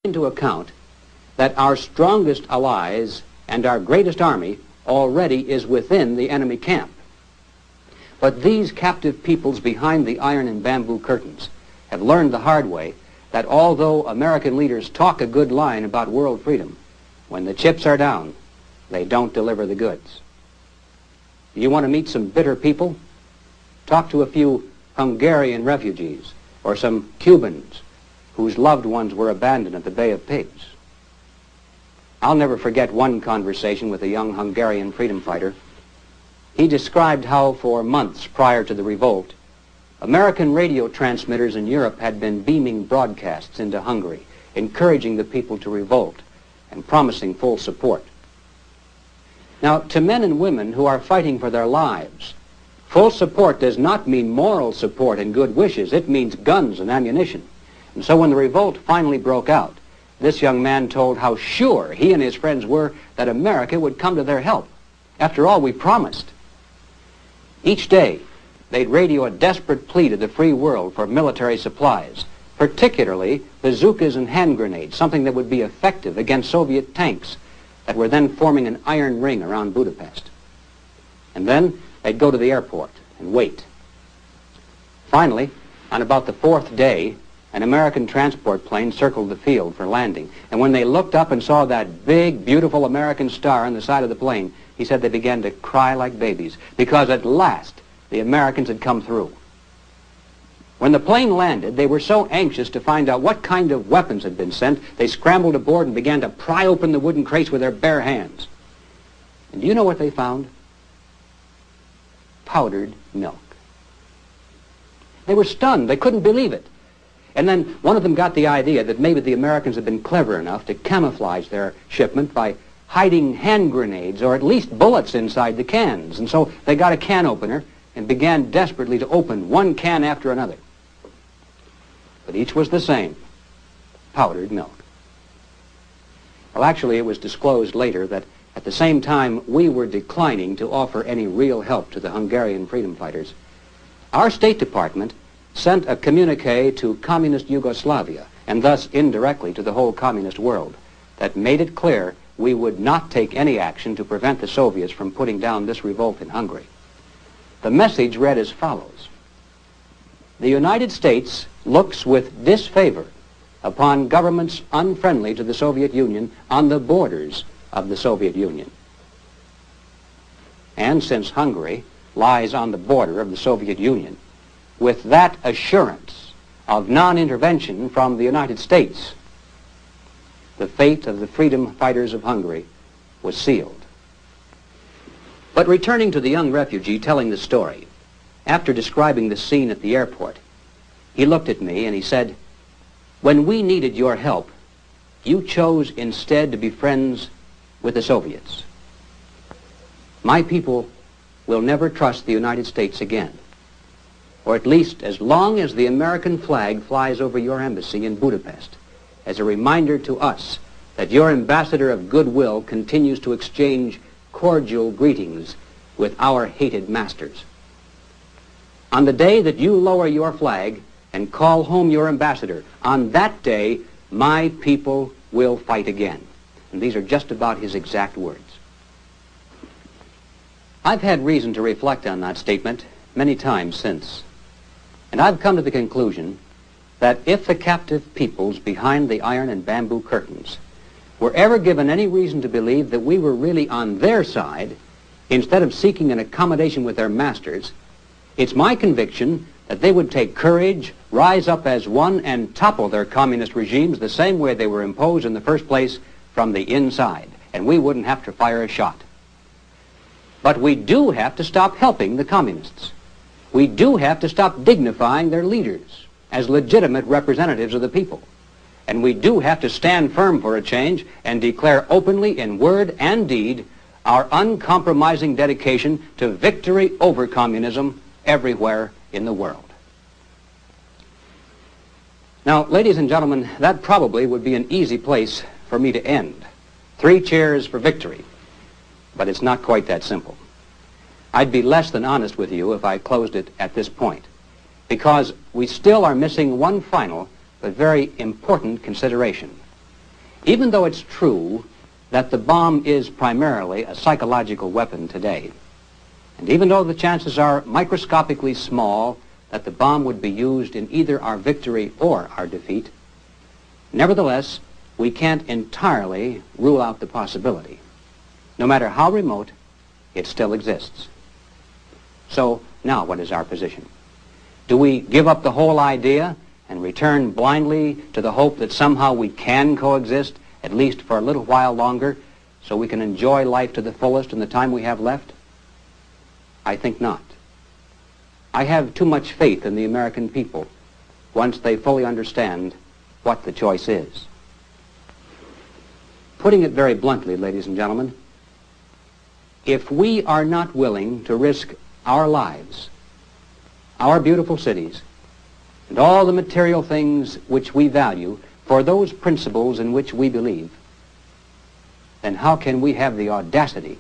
into account that our strongest allies and our greatest army already is within the enemy camp. But these captive peoples behind the iron and bamboo curtains have learned the hard way that although American leaders talk a good line about world freedom, when the chips are down, they don't deliver the goods. You want to meet some bitter people? Talk to a few Hungarian refugees or some Cubans whose loved ones were abandoned at the Bay of Pigs. I'll never forget one conversation with a young Hungarian freedom fighter. He described how for months prior to the revolt, American radio transmitters in Europe had been beaming broadcasts into Hungary, encouraging the people to revolt and promising full support. Now, to men and women who are fighting for their lives, full support does not mean moral support and good wishes. It means guns and ammunition. And so when the revolt finally broke out, this young man told how sure he and his friends were that America would come to their help. After all, we promised. Each day, they'd radio a desperate plea to the free world for military supplies, particularly bazookas and hand grenades, something that would be effective against Soviet tanks that were then forming an iron ring around Budapest. And then they'd go to the airport and wait. Finally, on about the fourth day, an American transport plane circled the field for landing. And when they looked up and saw that big, beautiful American star on the side of the plane, he said they began to cry like babies, because at last the Americans had come through. When the plane landed, they were so anxious to find out what kind of weapons had been sent, they scrambled aboard and began to pry open the wooden crates with their bare hands. And do you know what they found? Powdered milk. They were stunned. They couldn't believe it. And then one of them got the idea that maybe the Americans had been clever enough to camouflage their shipment by hiding hand grenades or at least bullets inside the cans. And so they got a can opener and began desperately to open one can after another. But each was the same, powdered milk. Well, actually, it was disclosed later that at the same time we were declining to offer any real help to the Hungarian freedom fighters, our State Department sent a communique to communist Yugoslavia, and thus indirectly to the whole communist world, that made it clear we would not take any action to prevent the Soviets from putting down this revolt in Hungary. The message read as follows: the United States looks with disfavor upon governments unfriendly to the Soviet Union on the borders of the Soviet Union. And since Hungary lies on the border of the Soviet Union, with that assurance of non-intervention from the United States, the fate of the freedom fighters of Hungary was sealed. But returning to the young refugee telling the story, after describing the scene at the airport, he looked at me and he said, "When we needed your help, you chose instead to be friends with the Soviets. My people will never trust the United States again, or at least as long as the American flag flies over your embassy in Budapest, as a reminder to us that your ambassador of goodwill continues to exchange cordial greetings with our hated masters. On the day that you lower your flag and call home your ambassador, on that day, my people will fight again." And these are just about his exact words. I've had reason to reflect on that statement many times since, and I've come to the conclusion that if the captive peoples behind the iron and bamboo curtains were ever given any reason to believe that we were really on their side, instead of seeking an accommodation with their masters, it's my conviction that they would take courage, rise up as one, and topple their communist regimes the same way they were imposed in the first place, from the inside, and we wouldn't have to fire a shot. But we do have to stop helping the communists. We do have to stop dignifying their leaders as legitimate representatives of the people. And we do have to stand firm for a change and declare openly in word and deed our uncompromising dedication to victory over communism everywhere in the world. Now, ladies and gentlemen, that probably would be an easy place for me to end. 3 cheers for victory. But it's not quite that simple. I'd be less than honest with you if I closed it at this point, because we still are missing one final but very important consideration. Even though it's true that the bomb is primarily a psychological weapon today, and even though the chances are microscopically small that the bomb would be used in either our victory or our defeat, nevertheless, we can't entirely rule out the possibility. No matter how remote, it still exists. So now what is our position? Do we give up the whole idea and return blindly to the hope that somehow we can coexist, at least for a little while longer, so we can enjoy life to the fullest in the time we have left? I think not. I have too much faith in the American people once they fully understand what the choice is. Putting it very bluntly, ladies and gentlemen, if we are not willing to risk our lives, our beautiful cities, and all the material things which we value for those principles in which we believe, then how can we have the audacity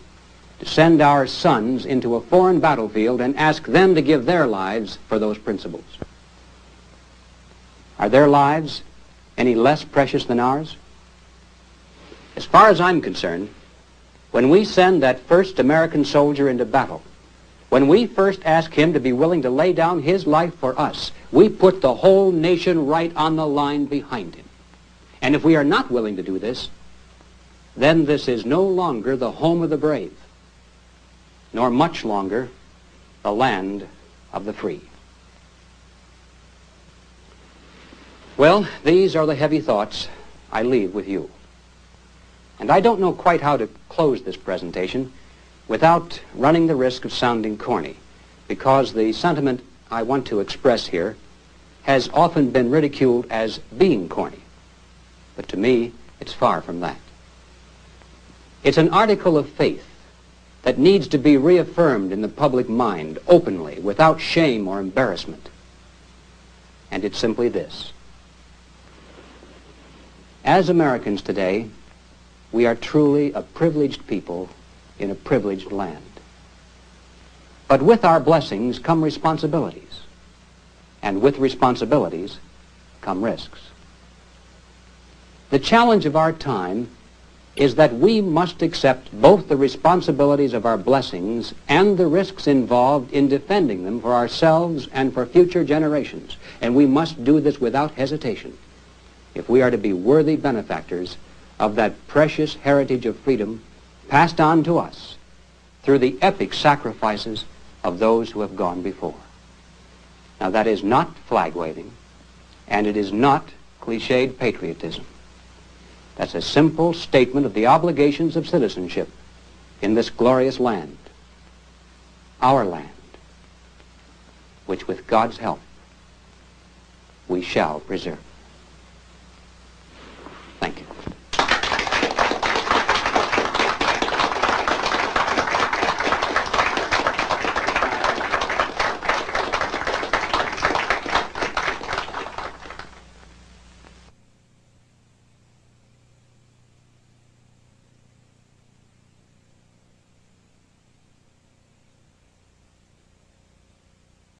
to send our sons into a foreign battlefield and ask them to give their lives for those principles? Are their lives any less precious than ours? As far as I'm concerned, when we send that first American soldier into battle, when we first ask him to be willing to lay down his life for us, we put the whole nation right on the line behind him. And if we are not willing to do this, then this is no longer the home of the brave, nor much longer the land of the free. Well, these are the heavy thoughts I leave with you. And I don't know quite how to close this presentation without running the risk of sounding corny, because the sentiment I want to express here has often been ridiculed as being corny. But to me, it's far from that. It's an article of faith that needs to be reaffirmed in the public mind openly, without shame or embarrassment. And it's simply this. As Americans today, we are truly a privileged people in a privileged land. But with our blessings come responsibilities, and with responsibilities come risks. The challenge of our time is that we must accept both the responsibilities of our blessings and the risks involved in defending them for ourselves and for future generations. And we must do this without hesitation if we are to be worthy benefactors of that precious heritage of freedom passed on to us through the epic sacrifices of those who have gone before. Now, that is not flag-waving, and it is not cliched patriotism. That's a simple statement of the obligations of citizenship in this glorious land, our land, which with God's help we shall preserve.